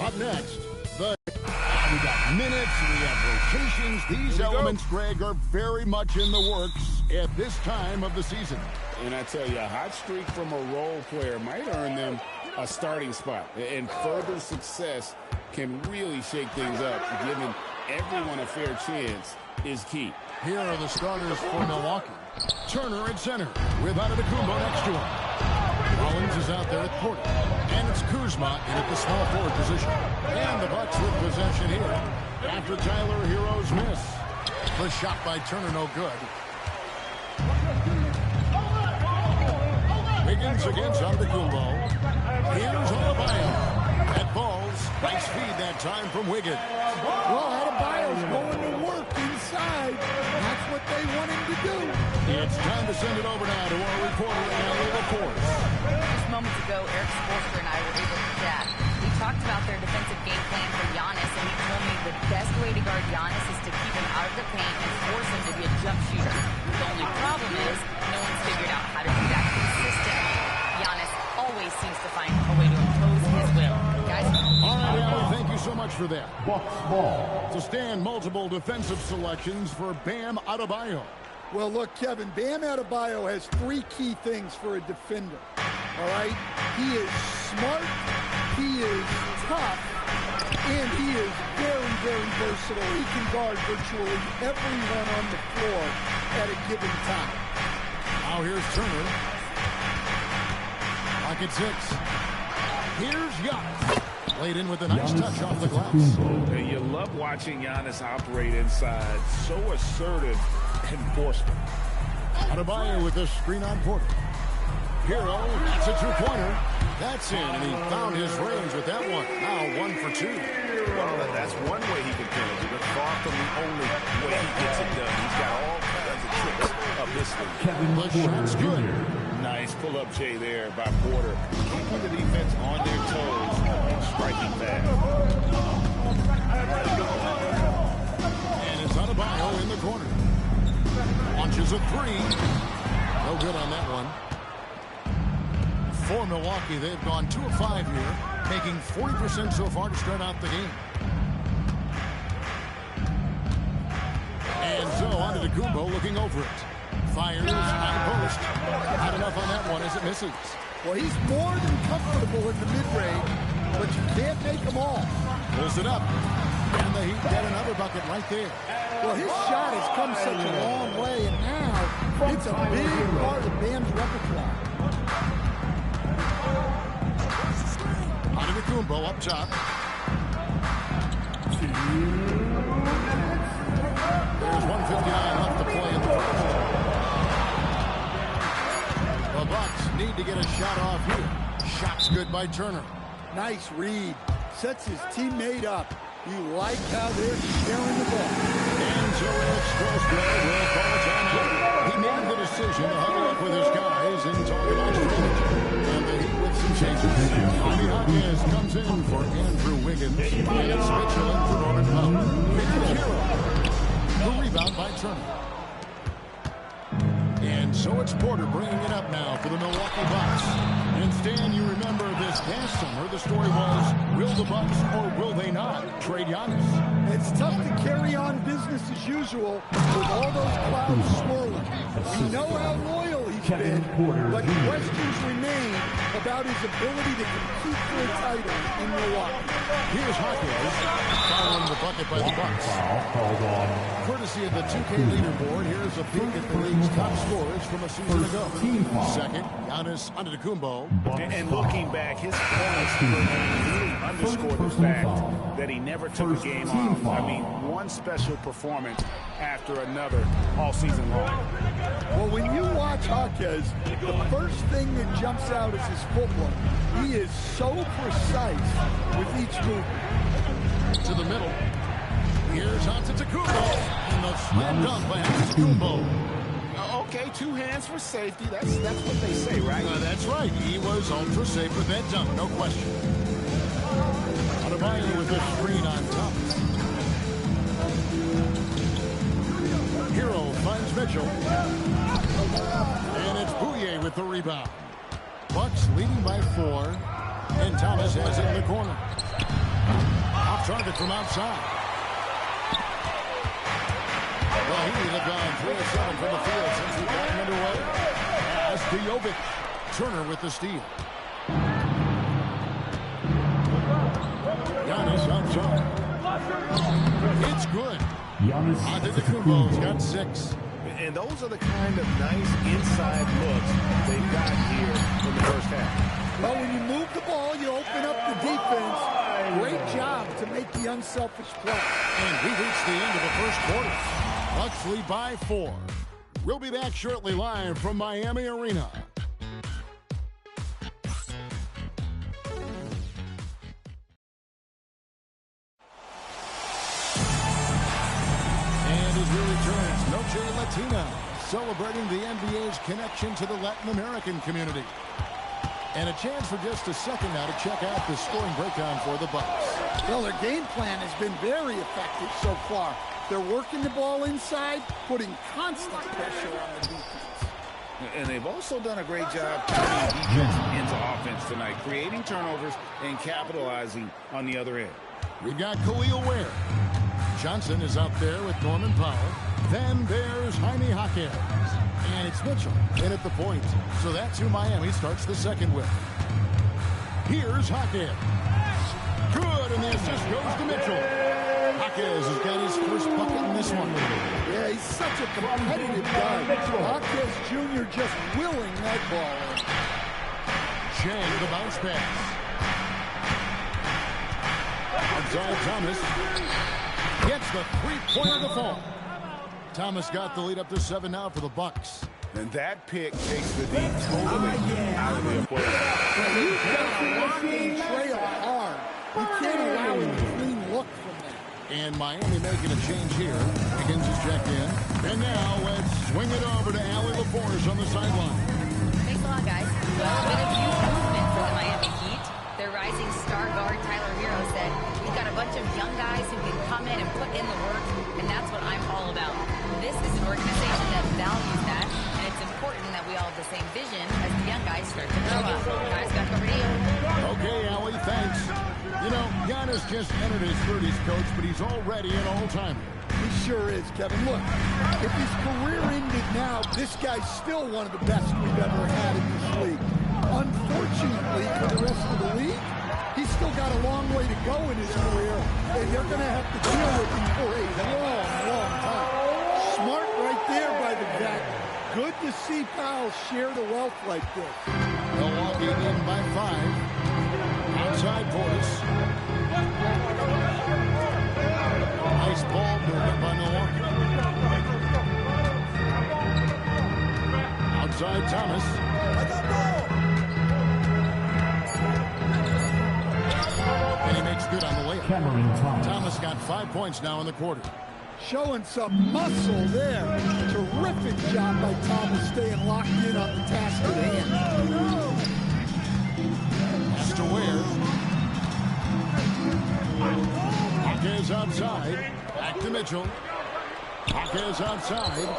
Up next, we got minutes, we have rotations. These elements, Greg, are very much in the works at this time of the season. And I tell you, a hot streak from a role player might earn them a starting spot. And further success can really shake things up. Giving everyone a fair chance is key. Here are the starters for Milwaukee. Turner at center with Antetokounmpo next to him. Rollins is out there at Porter. And it's Kuzma in at the small forward position. And the Bucks with possession here after Tyler Hero's miss. The shot by Turner no good. Wiggins against Antetokounmpo. Here's Adebayo. That ball's nice feed that time from Wiggins. Well, Adebayo's going to work inside. That's what they want him to do. It's time to send it over now to our reporter, Allie LaForce. Just moments ago, Eric Spoelstra and I were able to chat. We talked about their defensive game plan for Giannis, and he told me the best way to guard Giannis is to keep him out of the paint and force him to be a jump shooter. The only problem is no one's figured out how to do that consistently. Giannis always seems to find a way to impose his will. Guys, all right, Allie, thank you so much for that. To stand multiple defensive selections for Bam Adebayo. Well, look, Kevin, Bam Adebayo has three key things for a defender, all right? He is smart, he is tough, and he is very, very versatile. He can guard virtually everyone on the floor at a given time. Now here's Turner. Pocket six. Here's Giannis. Played in with a nice touch off the glass. And you love watching Giannis operate inside. So assertive and forceful. Adebayo with the screen on Porter. Hero, that's a two-pointer. That's in, and he found his range with that one. Now 1 for 2. Well, that's one way he can finish it, but far from the only way he gets it done. He's got all kinds of tricks up his sleeve. The shot's good. Nice pull-up J there by Porter. Keeping the defense on their toes and striking back. And it's Adebayo in the corner. Launches a three. No good on that one. For Milwaukee, they've gone 2 of 5 here, making 40% so far to start out the game. And so Antetokounmpo looking over it. Fires high post. Not enough on that one as it misses. Well, he's more than comfortable in the mid-range, but you can't make them all. Pulls it up. And the Heat get another bucket right there. Well, his shot has come such a long way, and now it's a big part of Bam's repertoire. Antetokounmpo up top. There's 1:59 left to play in the first. The Bucks need to get a shot off here. Shot's good by Turner. Nice read. Sets his teammate up. You like how they're sharing the ball. And so Eric Spoelstra will call it time. He made the decision to huddle up with his guys and talk about strategy. And the Heat with some changes. Javi Hawkins comes in for Andrew Wiggins. And it's Mitchell in for Norman Powell. Mitchell Hero. The rebound by Turner. And so it's Porter bringing it up now for the Milwaukee Bucks. And Stan, you remember this past summer, the story was, will the Bucks or will they not trade Giannis? It's tough to carry on business as usual with all those clouds swirling. We know how loyal he's been, but questions remain about his ability to compete for a title in Milwaukee. Here's Hawkins following the bucket by the Bucks. Courtesy of the 2K leaderboard, here's a peek at the league's top scorers from a season ago. Second, Giannis Antetokounmpo. And looking back, his points really underscore the fact that he never took a game off. I mean, one special performance after another all season long. Well, when you watch Hawkins, the first thing that jumps out is his footwork. He is so precise with each movement. To the middle. Here's Antetokounmpo. And the slam dunk by Antetokounmpo. Okay, 2 hands for safety. That's what they say, right? That's right. He was ultra safe with that dunk, no question. Adebayo with the screen on top. Hero finds Mitchell. And it's Bouye with the rebound. Bucks leading by 4. And Thomas has it in the corner. Off target from outside. Well, he would have gone 3 of 7 from the field since he got him underway. As Jovic. Turner with the steal. Giannis outside. It's good. Antetokounmpo's got 6. And those are the kind of nice inside looks they've got here in the first half. Well, when you move the ball, you open up the defense. Great job to make the unselfish play. And we reached the end of the first quarter. Bucks lead by 4. We'll be back shortly live from Miami Arena. And as we return, Noche Latina, celebrating the NBA's connection to the Latin American community. And a chance for just a second now to check out the scoring breakdown for the Bucks. Well, their game plan has been very effective so far. They're working the ball inside, putting constant pressure on the defense. And they've also done a great job turning defense into offense tonight, creating turnovers and capitalizing on the other end. We've got Khalil Ware. Johnson is out there with Norman Powell. Then there's Jaime Jaquez. And it's Mitchell in at the point. So that's who Miami starts the second with. Here's Jaquez. Good, and the assist goes to Mitchell. Jaquez has got his first bucket in this one. Yeah, he's such a competitive guy. Jaquez Jr. just willing that ball in. Chang, the bounce pass. Outside Thomas. Gets the three-pointer to fall. Thomas got the lead up to 7 now for the Bucks. And that pick takes the lead totally out of the equation. He's got to lock and trail hard. You can't allow him a clean look from that. And Miami making a change here. Higgins is checked in. And now let's swing it over to Allie LaForce on the sideline. Thanks a lot, guys. Well, a bit of youth movement for the Miami Heat. Their rising star guard, Tyler Hero, said, "We've got a bunch of young guys who can come in and put in the work, and that's what I'm all about." This is an organization that values that, and it's important that we all have the same vision as the young guys start to grow up. Guys, got over to you. Okay, Allie, thanks. You know, Giannis just entered his 30s, coach, but he's already an all-timer. He sure is, Kevin. Look, if his career ended now, this guy's still one of the best we've ever had in this league. Unfortunately for the rest of the league, he's still got a long way to go in his career, and they're going to have to deal with him for a long, long time. Smart right there by the vet. Good to see Powell share the wealth like this. Milwaukee in by 5. Outside Portis. Nice ball movement by Milwaukee. Outside Thomas. And he makes good on the layup. Thomas got 5 points now in the quarter. Showing some muscle there. Terrific job by Thomas staying locked in on the task at hand. Has to Ware. Jaquez outside. Back to Mitchell. Jaquez outside.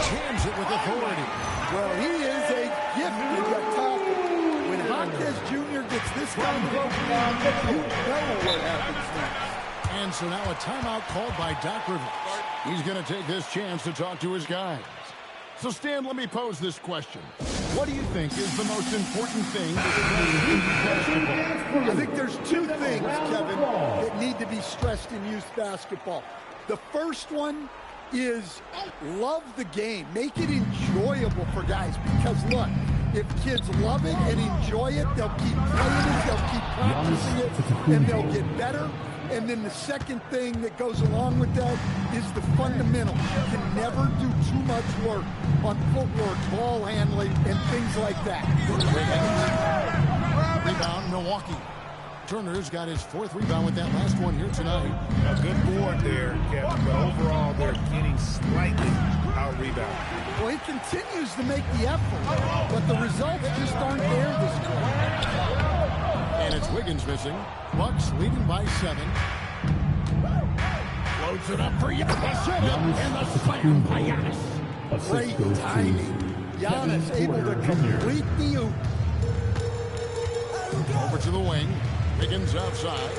Jams it with authority. Well, he is a gifted attacker. When Jaquez Jr. gets this kind of opening, you know what happens next. And so now a timeout called by Doc Rivers. He's going to take this chance to talk to his guys. So, Stan, let me pose this question. What do you think is the most important thing that in basketball? I think there's 2 things, Kevin, that need to be stressed in youth basketball. The first one is love the game. Make it enjoyable for guys. Because, look, if kids love it and enjoy it, they'll keep playing it, they'll keep practicing it, and they'll get better. And then the second thing that goes along with that is the fundamentals. You can never do too much work on footwork, ball handling, and things like that. Rebound, Milwaukee. Turner's got his 4th rebound with that last one here tonight. A good board there, Kevin, but overall they're getting slightly out-rebounded. Well, he continues to make the effort, but the results just aren't there this time. And it's Wiggins missing. Bucks leading by 7. Loads it up for Giannis. And the slam by Giannis. Great timing. Giannis able to complete the oop. Over to the wing. Wiggins outside.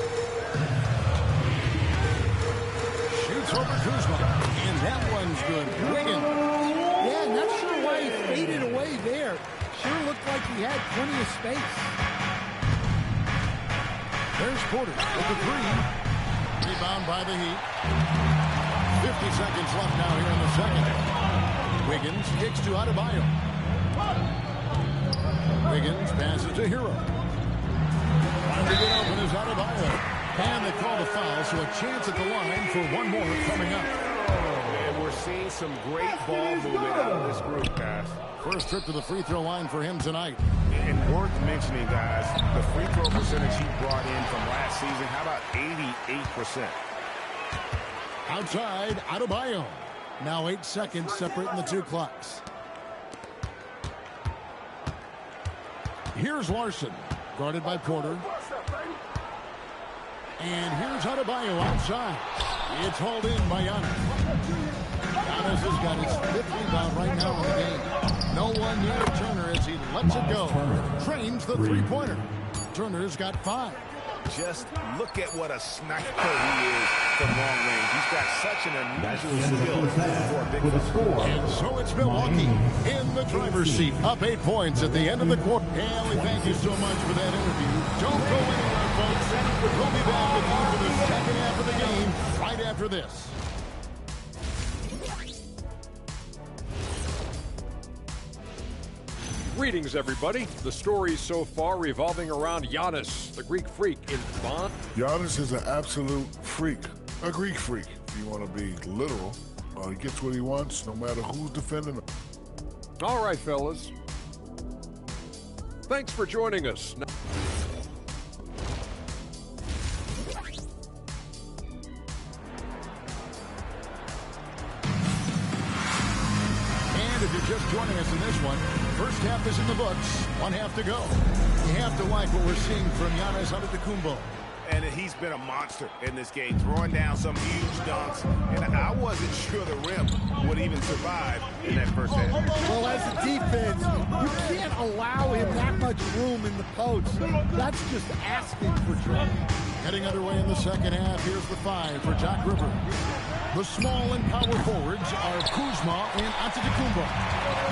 Shoots over Kuzma. And that one's good. Wiggins. Yeah, not sure why he faded away there. Sure looked like he had plenty of space. There's Porter with the three. Rebound by the Heat. 50 seconds left now here in the second. Wiggins kicks to Adebayo. Wiggins passes to Hero. Trying to get open is Adebayo. And they call the foul, so a chance at the line for one more coming up. And we're seeing some great ball movement out of this group, guys. First trip to the free throw line for him tonight. And worth mentioning, guys, the free throw percentage he brought in from last season, how about 88%? Outside, Adebayo. Now 8 seconds separating the two clocks. Here's Larson, guarded by Porter. And here's Adebayo outside. It's hauled in by Giannis. Giannis has got his 5th rebound right now in the game. No one near Turner as he lets it go. Trains the three-pointer. Turner's got 5. Just look at what a sniper he is from long range. He's got such an unusual skill for a big score. And so it's Milwaukee in the driver's seat, up 8 points at the end of the quarter. And we thank you so much for that interview. Don't go anywhere, folks. We'll be back with you for the second half of the game right after this. Greetings, everybody. The story so far revolving around Giannis, the Greek freak in Bond. Giannis is an absolute freak, a Greek freak, if you want to be literal. He gets what he wants, no matter who's defending him. All right, fellas. Thanks for joining us. And if you're just joining us in this one, first half is in the books, 1 half to go. You have to like what we're seeing from Giannis Antetokounmpo. And he's been a monster in this game, throwing down some huge dunks. And I wasn't sure the rim would even survive in that first half. Well, as a defense, you can't allow him that much room in the post. That's just asking for trouble. Heading underway in the second half, here's the 5 for Doc Rivers. The small and power forwards are Kuzma and Antetokounmpo.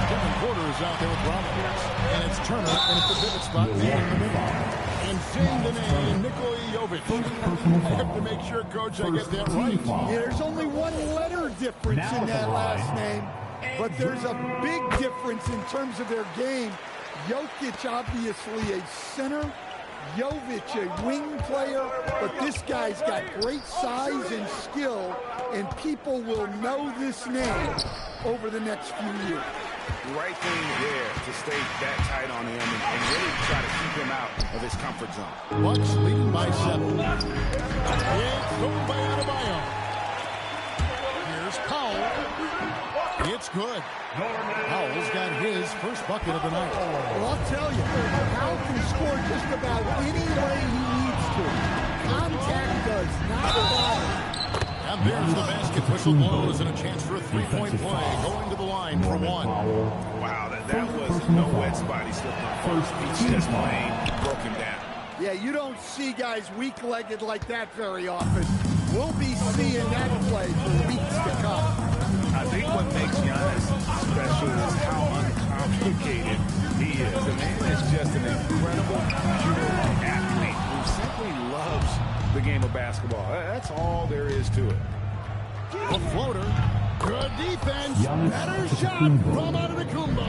Kevin Porter is out there with Rollins. And it's Turner, and it's the pivot spot in the middle. And Zindane Nikola Jovic. I have to make sure, Coach, I get that right. Yeah, there's only one letter difference in that last name, but there's a big difference in terms of their game. Jokic, obviously a center. Jovic, a wing player, but this guy's got great size and skill, and people will know this name over the next few years. Right thing there to stay that tight on him and really try to keep him out of his comfort zone. Bucks leading by 7. It's thrown by Adebayo. Here's Powell. It's good. Powell's got his first bucket of the night. Well, I'll tell you, Powell can score just about any way he needs to. Contact does not matter. And there's the basket. Whistle blows and a chance for a three-point play. Going to the line for 1. Wow, that was no wet spot. He slipped on first. He's just plain broke him down. Yeah, you don't see guys weak-legged like that very often. We'll be seeing that play for weeks to come. I think what makes Giannis special is how uncomplicated he is. The man is just an incredible, pure athlete who simply loves the game of basketball. That's all there is to it. A floater. Good defense. Better shot from Antetokounmpo.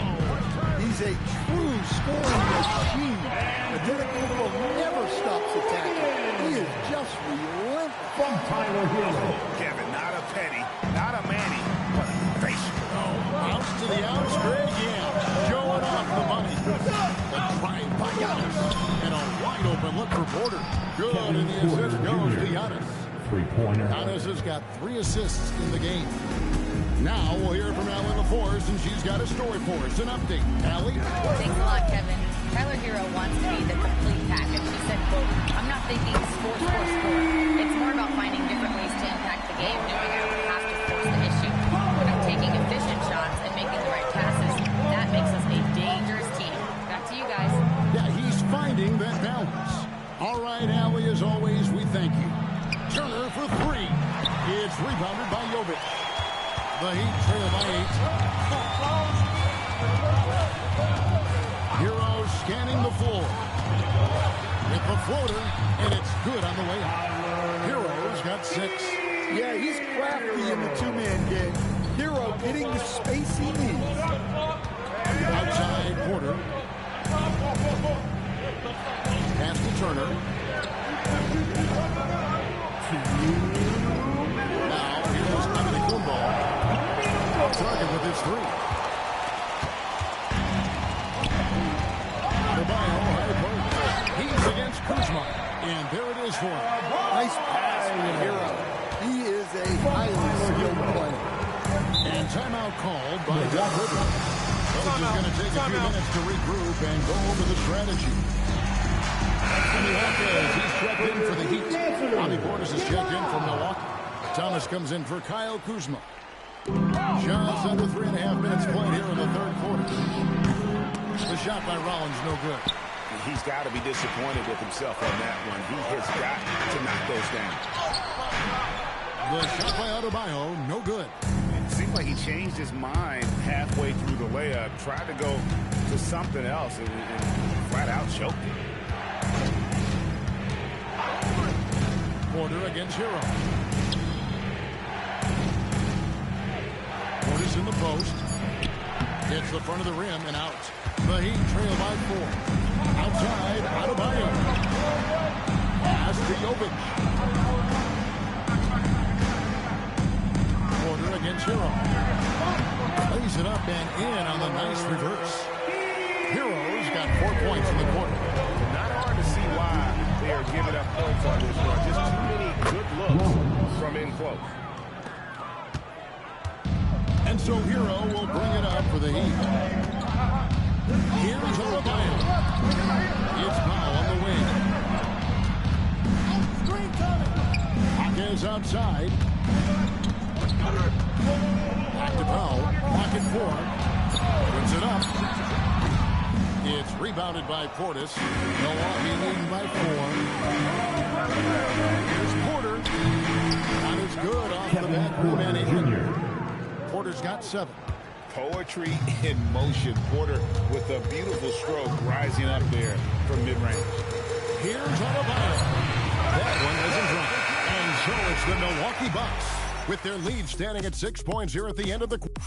He's a true scoring machine. Antetokounmpo never stops attacking. He is just relentless. Kevin, not a Petty, not a Manny, but a facial. Bounce to the outs. Greg, yeah. Showing off the money. The drive by Giannis. And a wide open look for Porter. Good, and the assist goes to Giannis. Giannis has got 3 assists in the game. Now we'll hear from Allie LaForce, and she's got a story for us. An update. Allie? Thanks a lot, Kevin. Tyler Hero wants to be the complete package. He said, quote, I'm not thinking score. It's more about finding different ways to impact the game, knowing I don't have to force the issue. When I'm taking efficient shots and making the right passes, that makes us a dangerous team. Back to you guys. Yeah, he's finding that balance. All right, Allie, as always, we thank you. Turner for three. It's rebounded by Jovic. The Heat trail by 8. Hero scanning the floor. With the floater, and it's good on the way out. Hero's got 6. Yeah, he's crafty in the two-man game. Hero getting the space he needs. Outside Porter. Pass to Turner. Now, here's Antetokounmpo. Off target with his 3. He's against Kuzma. And there it is for him. Nice pass from Hero. He is a highly skilled player. And timeout called by Doc Rivers. Coach is going to take a few minutes to regroup and go over the strategy. Jimmy Hawkins, he's checked in for the Heat. Bobby Portis is checked in for Milwaukee. Thomas comes in for Kyle Kuzma. Just under 3.5 minutes played here in the third quarter. The shot by Rollins, no good. He's got to be disappointed with himself on that one. He has got to knock those down. The shot by Adebayo, no good. It seemed like he changed his mind halfway through the layup, tried to go to something else, and flat out choked it. Porter against Hero. Porter's in the post. Hits the front of the rim and out. The Heat trail by 4. Outside, Adebayo. Pass to Jovic. Porter against Hero. Lays it up and in on the nice reverse. Hero's got 4 points in the quarter. Not hard to see why they are giving up points on this run. Just too many good looks from in close. And so Hero will bring it up for the Heat. Here's Adebayo. It's Powell on the wing. Hawkins outside. Back to Powell. Pocket 4. Brings it up. It's rebounded by Portis. Milwaukee leading by 4. Here's Porter. Not as good off the back rim and in. Porter's got 7. Poetry in motion. Porter with a beautiful stroke rising up there from mid-range. Here's Adebayo. That one isn't right. And so it's the Milwaukee Bucks with their lead standing at 6 points here at the end of the quarter.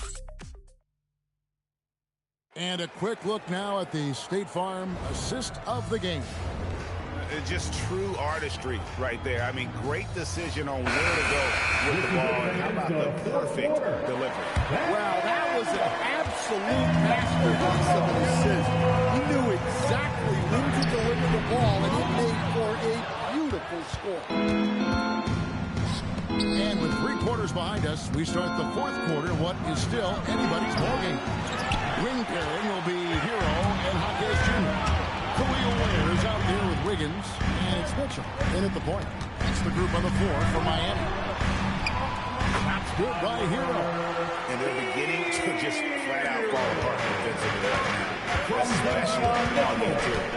And a quick look now at the State Farm assist of the game. Just true artistry right there. I mean, great decision on where to go with the ball. And how about the perfect delivery? Well, that was an absolute masterpiece of an assist. He knew exactly when to deliver the ball, and it made for a beautiful score. And with 3 quarters behind us, we start the 4th quarter, what is still anybody's ballgame. Wing pairing will be Hero and Hawkins Jr. Khalil Ware is out there with Wiggins, and it's Mitchell in at the point. It's the group on the floor for Miami. That's good by Hero. And they're beginning to just flat out fall apart defensively right now, especially on the interior.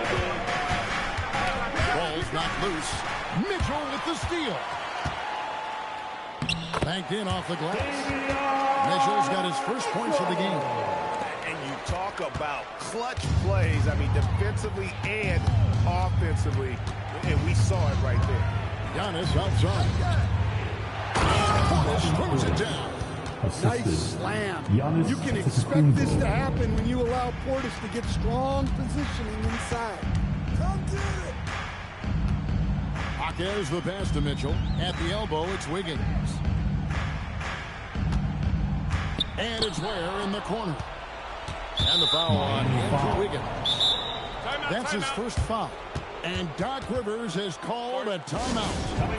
Ball's not loose. Mitchell with the steal. Banked in off the glass. Mitchell's got his first points of the game. Talk about clutch plays. I mean, defensively and offensively. And we saw it right there. Giannis outside. Portis throws it down. Nice slam. You can expect this to happen when you allow Portis to get strong positioning inside. Come get it. Hawkins the pass to Mitchell. At the elbow, it's Wiggins. And it's Ware in the corner. And the foul on Andrew Wiggins. That's his first foul. And Doc Rivers has called a timeout.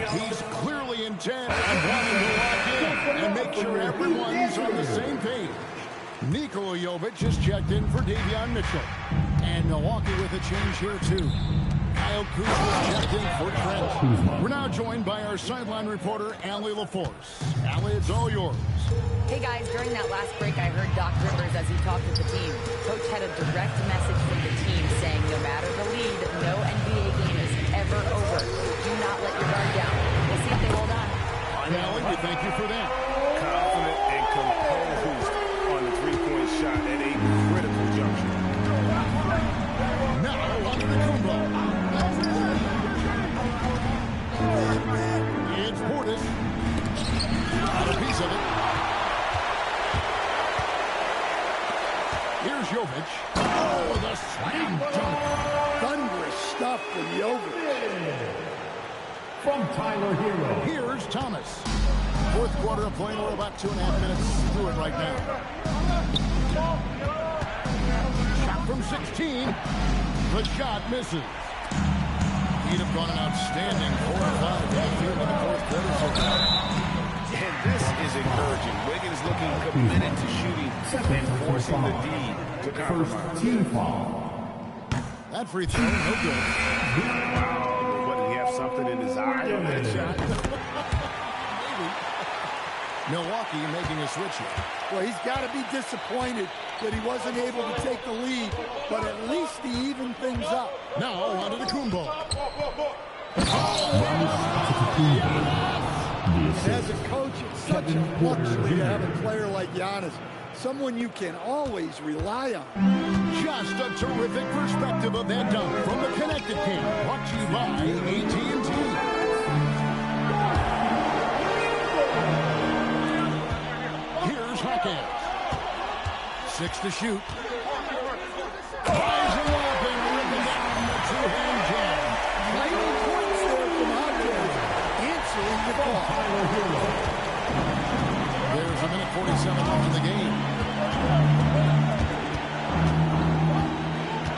He's clearly intent on wanting to lock in and make sure everyone's on the same page. Nikola Jovic just checked in for Davion Mitchell. And Milwaukee with a change here, too. Kyle Kuzma checked in for Trent. We're now joined by our sideline reporter, Allie LaForce. Allie, it's all yours. Hey guys, during that last break, I heard Doc Rivers as he talked with the team. Coach had a direct message from the team saying no matter the lead, no NBA game is ever thank you for that. Confident and composed on the three-point shot at a critical juncture. Now on to the combo. It's Portis. Got a piece of it. Here's Jovic. Oh, the slam dunk. Thunderous stuff from Jovic. From Tyler Hero. Here's Thomas. Fourth quarter of play. We're about 2.5 minutes through it right now. Shot from 16. The shot misses. He'd have gone an outstanding 4 or 5 in the field in the fourth quarter so far. And this is encouraging. Wiggins looking committed to shooting and forcing the D to compromise. First team foul. That free throw, no good. Wow, what, did he have something in his eye on that shot? Maybe. Milwaukee making a switch here. Well, he's got to be disappointed that he wasn't able to take the lead, but at least he evened things up. Now onto the Kumbo. As a coach, it's such a luxury to have a player like Giannis, someone you can always rely on. Just a terrific perspective of that dunk from the Connected Camp, brought to you by AT&T. Here's Hawkins. 6 to shoot. Rising up and ripping down the two-hand jam. 90 points there from Hawkins, answering the call. There's a minute 47 left in the game.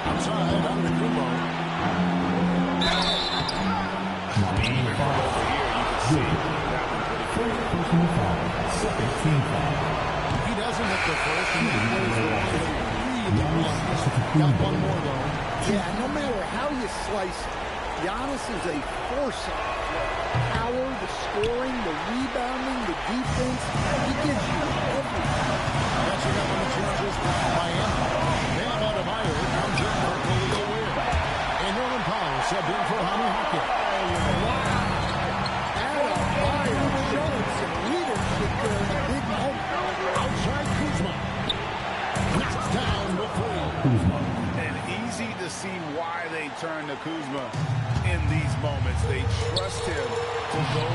Outside, on the Kumbo. Personal foul. Second team foul. He doesn't hit the first, and he plays the got one more, though. Yeah, no matter how you slice it, Giannis is a force on the floor. Power, the scoring, the rebounding, the defense, he gives you everything. Catching up on the chances Miami. Bam Adebayo comes in for Khalil Ware. And Norman Powell subbed in for Honey Hockey. Adebayo showing some leadership there in a big moment. Outside Kuzma. Knocks down the three. And easy to see why they turn to Kuzma in these moments. They trust him to go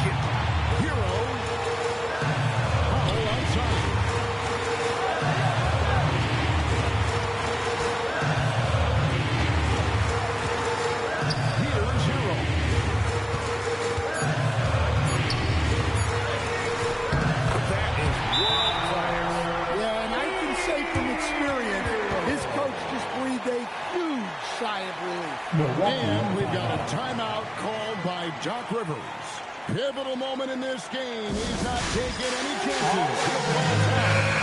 get them. Hero. Powell outside. Here's Hero. That is world class. Yeah, and I can say from experience, his coach just breathed a huge sigh of relief. And we've got a timeout called by Doc Rivers. Pivotal moment in this game. He's not taking any chances. He'll call time.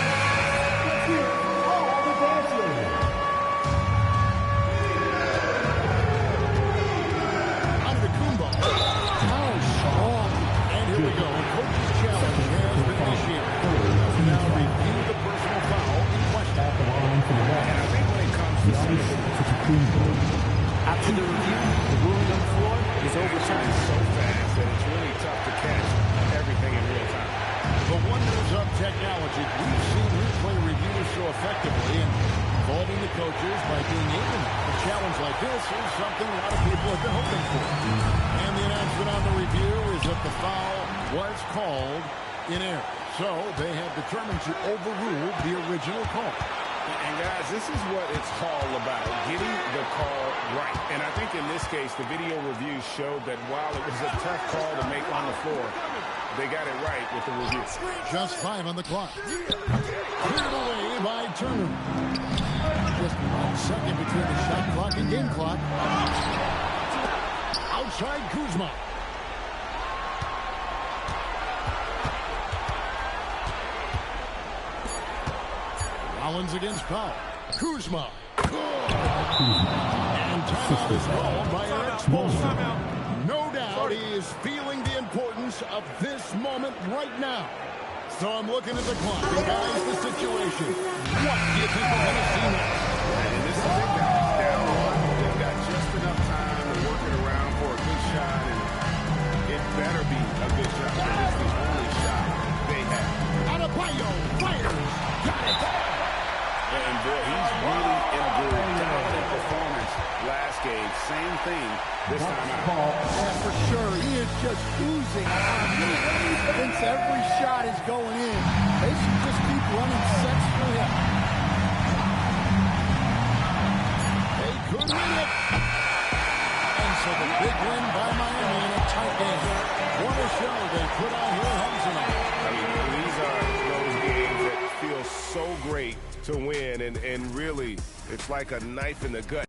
On the Kumbo. How strong. And here we go. Coach's challenge has been initiated. Now review the personal foul in question. And I think when it comes to After the review, the ruling on the floor is overturned. so fast that it's really tough to catch everything in real time. The wonders of technology. We've seen replay reviews so effectively and involving the coaches by being able to. A challenge like this is something a lot of people have been hoping for. And the announcement on the review is that the foul was called in error. So they have determined to overrule the original call. And guys, this is what it's all about, getting the call right. And I think in this case, the video review showed that while it was a tough call to make on the floor, they got it right with the review. Just 5 on the clock. Cleared away by Turner. Just 1 second between the shot clock and game clock. Outside Kuzma. Rollins against Powell. Kuzma. Good. And timeout is called by Eric Spoelstra. No doubt he is feeling the importance of this moment right now. So I'm looking at the clock. And guys, the situation. What do you think we're going to see next? And this is big now. Down one. They've got just enough time to work it around for a good shot. And it better be a good shot because it's the only this time out. Yeah, for sure. He is just oozing. He thinks every shot is going in. They should just keep running sets for him. They could win it. And so the big win by Miami in a tight game. What a show they put on here home tonight. I mean, these are those games that feel so great to win, and really, it's like a knife in the gut.